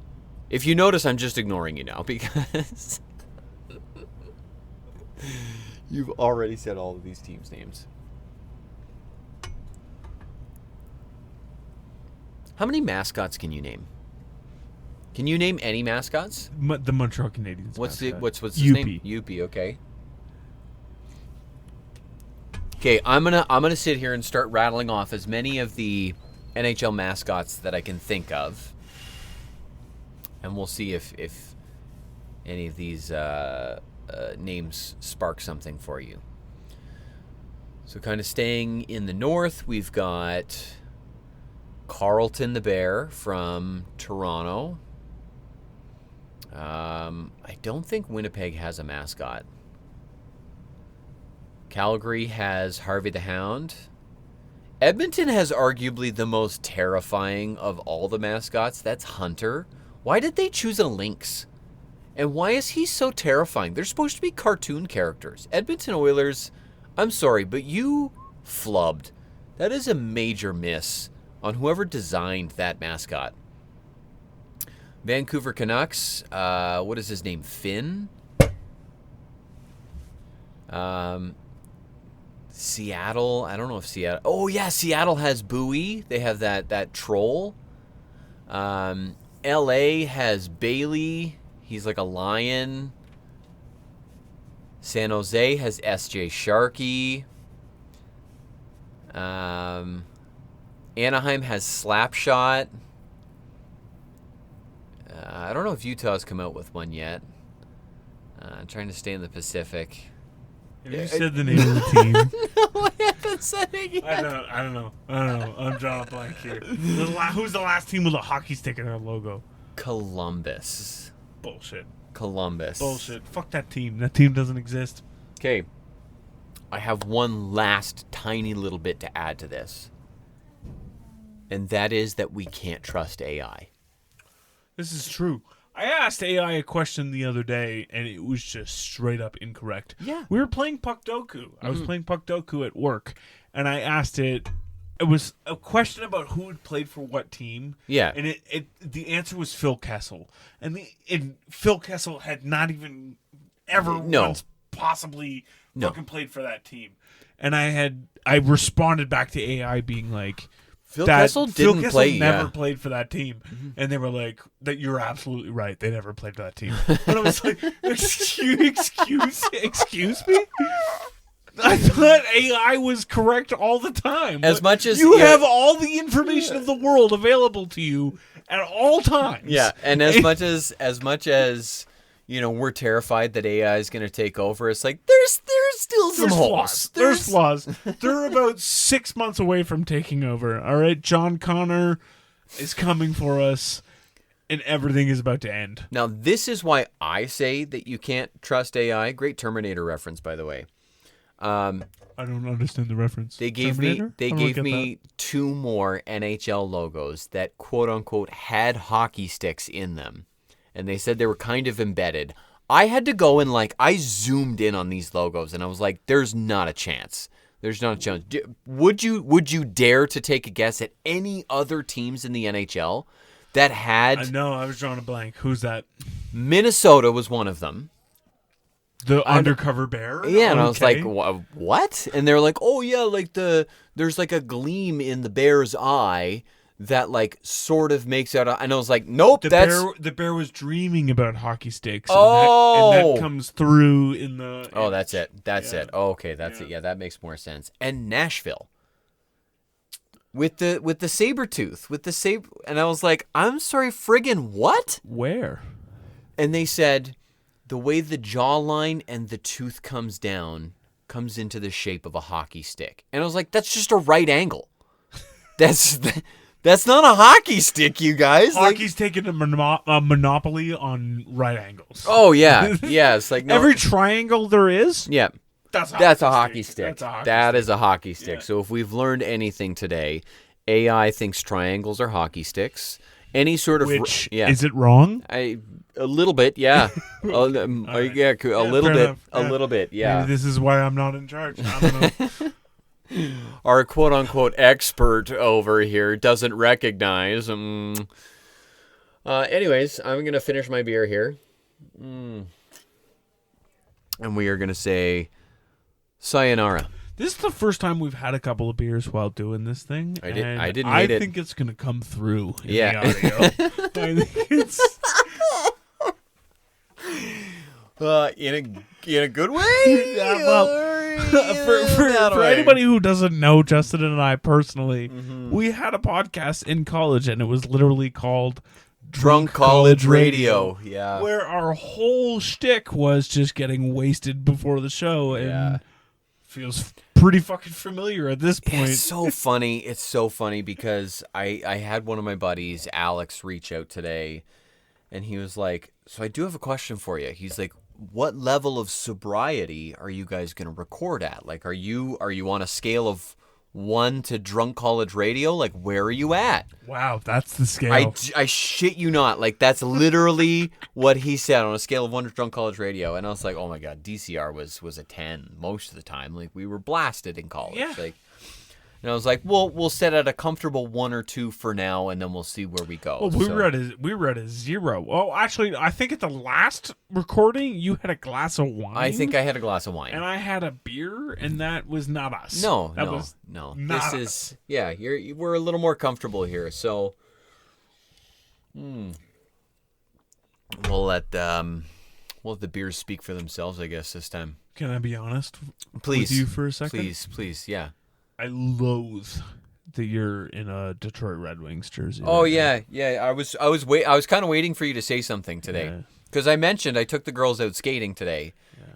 If you notice, I'm just ignoring you now because you've already said all of these teams' names. How many mascots can you name? Can you name any mascots? The Montreal Canadiens. What's mascot. his name? Yuppie, okay. Okay, I'm gonna sit here and start rattling off as many of the NHL mascots that I can think of, and we'll see if any of these names spark something for you. So, kind of staying in the north, we've got Carlton the Bear from Toronto. I don't think Winnipeg has a mascot. Calgary has Harvey the Hound. Edmonton has arguably the most terrifying of all the mascots. That's Hunter. Why did they choose a lynx? And why is he so terrifying? They're supposed to be cartoon characters. Edmonton Oilers, I'm sorry, but you flubbed. That is a major miss on whoever designed that mascot. Vancouver Canucks, what is his name? Finn? Seattle, I don't know if Seattle... Oh, yeah, Seattle has Bowie. They have that troll. L.A. has Bailey. He's like a lion. San Jose has S.J. Sharkey. Anaheim has Slapshot. I don't know if Utah's come out with one yet. I'm trying to stay in the Pacific. Have you said the name of the team? No, I haven't said it yet. I don't know. I'm drawing a blank here. Who's the last team with a hockey stick in their logo? Columbus. Bullshit. Columbus. Bullshit. Fuck that team. That team doesn't exist. Okay. I have one last tiny little bit to add to this. And that is that we can't trust AI. This is true. I asked AI a question the other day, and it was just straight up incorrect. Yeah. We were playing Puckdoku. I was playing Puckdoku at work, and I asked it. It was a question about who had played for what team. Yeah. And the answer was Phil Kessel. And Phil Kessel had not even ever once possibly fucking played for that team. And I responded back to AI being like, Phil Kessel never played for that team. And they were like, that you're absolutely right. They never played for that team. And I was like, excuse me? I thought AI was correct all the time. As much as you have all the information of the world available to you at all times. Yeah, and as much as we're terrified that AI is going to take over, it's like there's still some holes. There's flaws. They're about 6 months away from taking over. All right, John Connor is coming for us, and everything is about to end. Now, this is why I say that you can't trust AI. Great Terminator reference, by the way. I don't understand the reference. They gave me 2 more NHL logos that quote unquote had hockey sticks in them. And they said they were kind of embedded. I had to go and I zoomed in on these logos and I was like, there's not a chance. There's not a chance. Would you dare to take a guess at any other teams in the NHL that had... No, I was drawing a blank. Who's that? Minnesota was one of them. The undercover bear? Yeah, and I was like, what? And they're like, oh yeah, there's a gleam in the bear's eye that sort of makes out. And I was like, nope, the bear was dreaming about hockey sticks. Oh, and that comes through in the. Oh, that's it. That's it. Oh, okay, that's it. Yeah, that makes more sense. And Nashville with the Sabretooth, and I was like, I'm sorry, friggin' what? Where? And they said, the way the jawline and the tooth comes down comes into the shape of a hockey stick. And I was like, that's just a right angle. That's not a hockey stick, you guys. Hockey's taking a monopoly on right angles. Oh, yeah. Yeah, it's no. Every triangle there is? Yeah. That's a hockey stick. That is a hockey stick. Yeah. So if we've learned anything today, AI thinks triangles are hockey sticks. Any sort of... Is it wrong? A little bit, yeah. A little bit, yeah. Maybe this is why I'm not in charge. I don't know. Our quote-unquote expert over here doesn't recognize. Anyways, I'm going to finish my beer here. And we are going to say sayonara. This is the first time we've had a couple of beers while doing this thing. I think it's going to come through in the audio. I think it's... in a good way? Yeah, well, for anybody who doesn't know Justin and I personally, we had a podcast in college, and it was literally called Drunk College Radio. Yeah. Where our whole shtick was just getting wasted before the show, and feels pretty fucking familiar at this point. It's so funny. It's so funny because I had one of my buddies, Alex, reach out today, and he was like, so I do have a question for you. He's like, what level of sobriety are you guys going to record at? Are you on a scale of 1 to Drunk College Radio? Where are you at? Wow, that's the scale. I shit you not. That's literally what he said, on a scale of 1 to Drunk College Radio. And I was like, oh my God, DCR was a 10 most of the time. We were blasted in college. Yeah. And I was like, we'll set at a comfortable 1 or 2 for now, and then we'll see where we go. Well, we were at a 0. Oh, actually, I think at the last recording you had a glass of wine. I think I had a glass of wine. And I had a beer, and that was not us. No. not This us. is we're a little more comfortable here, so we'll let the beers speak for themselves, I guess, this time. Can I be honest Please, with you for a second? please, yeah. I loathe that you're in a Detroit Red Wings jersey. Oh right now. yeah. I was kind of waiting for you to say something today, Yeah. because I mentioned I took the girls out skating today,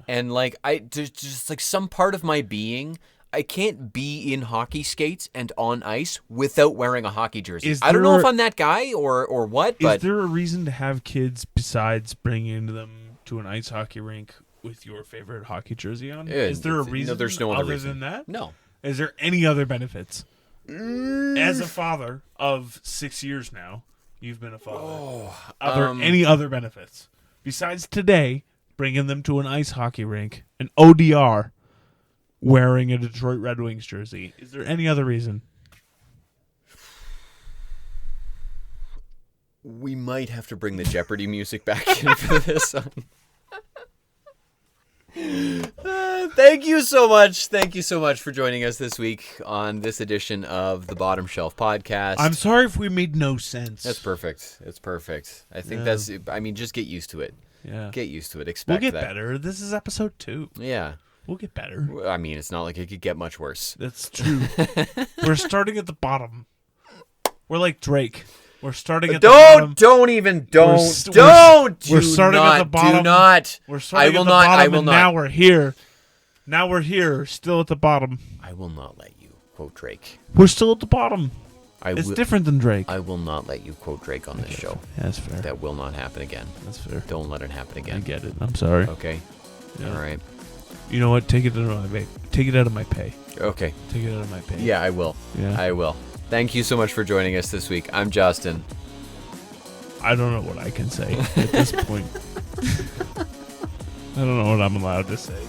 and like there's just like some part of my being, I can't be in hockey skates and on ice without wearing a hockey jersey. I don't know if I'm that guy or what, but Is there a reason to have kids besides bringing them to an ice hockey rink with your favorite hockey jersey on? Is there a reason? No, there's no other reason than that? No. Is there any other benefits? As a father of 6 years now, you've been a father. Are there any other benefits besides today bringing them to an ice hockey rink, an ODR, wearing a Detroit Red Wings jersey? Is there any other reason? We might have to bring the Jeopardy music back in for this one. Thank you so much. Thank you so much for joining us this week on this edition of the Bottom Shelf Podcast. I'm sorry if we made no sense. That's perfect. It's perfect. I think just get used to it. Yeah. Get used to it. We'll Expect get that. better. This is episode 2. Yeah. We'll get better. I mean, it's not like it could get much worse. That's true. We're starting at the bottom. We're like Drake. We're starting at the bottom. We're starting at the bottom. Do not. We're starting I will at the not. bottom, I will and not. now we're here. Now we're here, still at the bottom. I will not let you quote Drake. We're still at the bottom. It's will, different than Drake. I will not let you quote Drake on this show. Yeah, that's fair. That will not happen again. That's fair. Don't let it happen I again. get it. I'm sorry. Okay. Yeah. All right. You know what? Take it out of my pay. Take it out of my pay. Okay. Take it out of my pay. Yeah, I will. Yeah. I will. Thank you so much for joining us this week. I'm Justin. I don't know what I can say at this point. I don't know what I'm allowed to say.